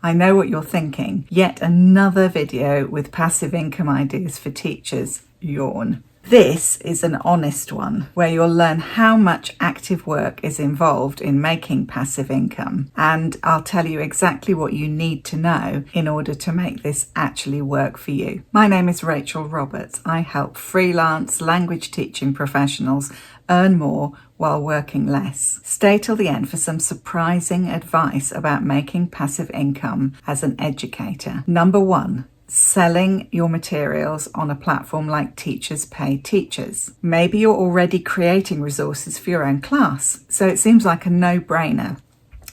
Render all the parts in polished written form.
I know what you're thinking. Yet another video with passive income ideas for teachers. Yawn. This is an honest one where you'll learn how much active work is involved in making passive income, and I'll tell you exactly what you need to know in order to make this actually work for you. My name is Rachael Roberts. I help freelance language teaching professionals earn more while working less. Stay till the end for some surprising advice about making passive income as an educator. Number 1. Selling your materials on a platform like Teachers Pay Teachers. Maybe you're already creating resources for your own class, so it seems like a no-brainer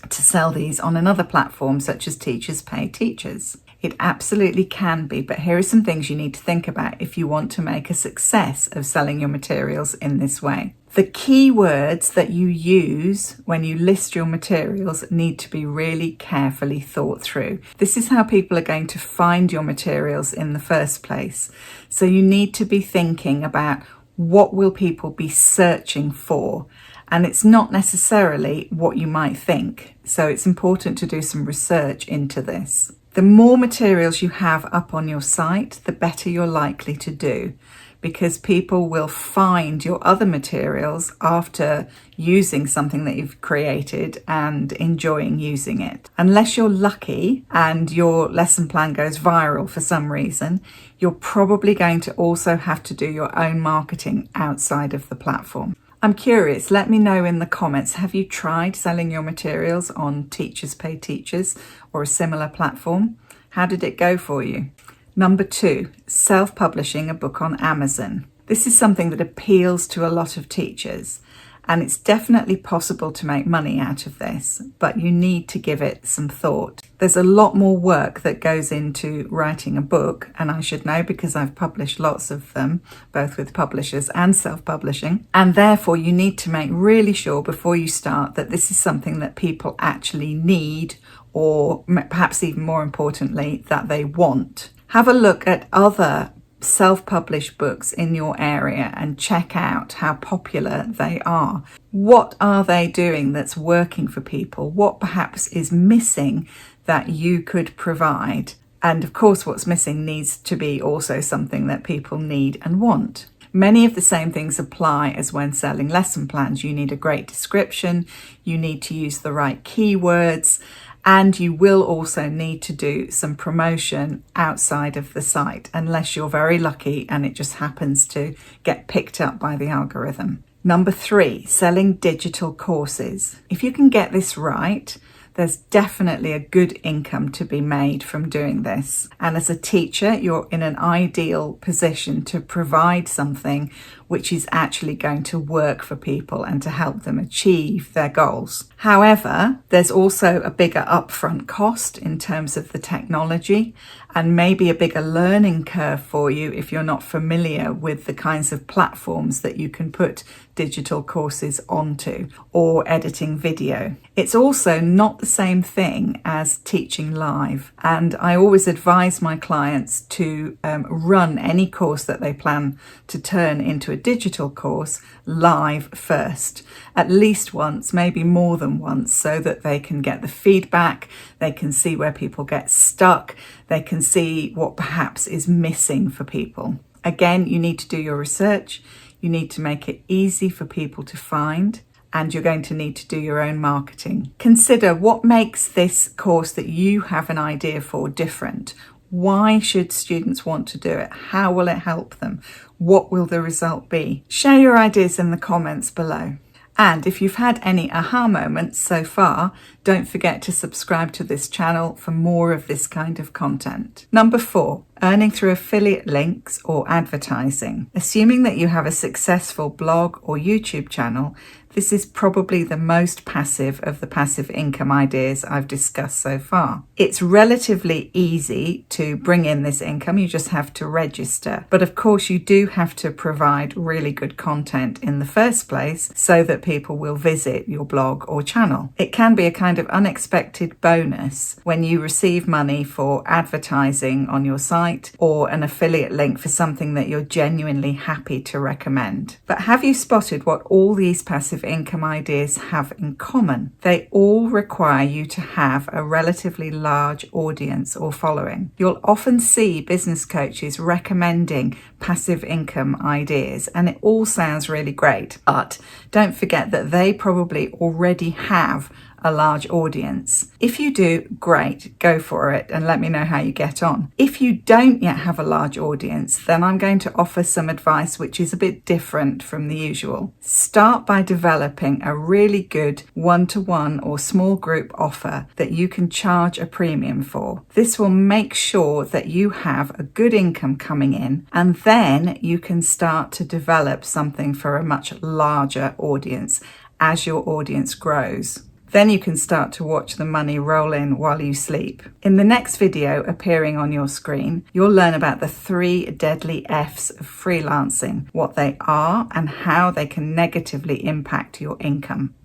to sell these on another platform such as Teachers Pay Teachers. It absolutely can be, but here are some things you need to think about if you want to make a success of selling your materials in this way. The keywords that you use when you list your materials need to be really carefully thought through. This is how people are going to find your materials in the first place. So you need to be thinking about what will people be searching for. And it's not necessarily what you might think. So it's important to do some research into this. The more materials you have up on your site, the better you're likely to do, because people will find your other materials after using something that you've created and enjoying using it. Unless you're lucky and your lesson plan goes viral for some reason, you're probably going to also have to do your own marketing outside of the platform. I'm curious, let me know in the comments, have you tried selling your materials on Teachers Pay Teachers or a similar platform? How did it go for you? Number 2, self-publishing a book on Amazon. This is something that appeals to a lot of teachers, and it's definitely possible to make money out of this, but you need to give it some thought. There's a lot more work that goes into writing a book, and I should know because I've published lots of them, both with publishers and self-publishing, and therefore you need to make really sure before you start that this is something that people actually need, or perhaps even more importantly, that they want. Have a look at other self-published books in your area and check out how popular they are. What are they doing that's working for people? What perhaps is missing that you could provide? And of course, what's missing needs to be also something that people need and want. Many of the same things apply as when selling lesson plans. You need a great description, you need to use the right keywords, and you will also need to do some promotion outside of the site, unless you're very lucky and it just happens to get picked up by the algorithm. Number 3, selling digital courses. If you can get this right, there's definitely a good income to be made from doing this. And as a teacher, you're in an ideal position to provide something which is actually going to work for people and to help them achieve their goals. However, there's also a bigger upfront cost in terms of the technology, and maybe a bigger learning curve for you if you're not familiar with the kinds of platforms that you can put digital courses onto, or editing video. It's also not the same thing as teaching live, and I always advise my clients to run any course that they plan to turn into a digital course live first, at least once, maybe more than once, so that they can get the feedback, they can see where people get stuck, they can see what perhaps is missing for people. Again, you need to do your research, you need to make it easy for people to find, and you're going to need to do your own marketing. Consider what makes this course that you have an idea for different. Why should students want to do it? How will it help them? What will the result be? Share your ideas in the comments below. And if you've had any aha moments so far, don't forget to subscribe to this channel for more of this kind of content. Number 4, earning through affiliate links or advertising. Assuming that you have a successful blog or YouTube channel, this is probably the most passive of the passive income ideas I've discussed so far. It's relatively easy to bring in this income, you just have to register. But of course you do have to provide really good content in the first place so that people will visit your blog or channel. It can be a kind of unexpected bonus when you receive money for advertising on your site or an affiliate link for something that you're genuinely happy to recommend. But have you spotted what all these passive income ideas have in common? They all require you to have a relatively large audience or following. You'll often see business coaches recommending passive income ideas, and it all sounds really great, but don't forget that they probably already have a large audience. If you do, great, go for it and let me know how you get on. If you don't yet have a large audience, then I'm going to offer some advice which is a bit different from the usual. Start by developing a really good one-to-one or small group offer that you can charge a premium for. This will make sure that you have a good income coming in, and then you can start to develop something for a much larger audience as your audience grows. Then you can start to watch the money roll in while you sleep. In the next video appearing on your screen, you'll learn about the 3 deadly F's of freelancing, what they are and how they can negatively impact your income.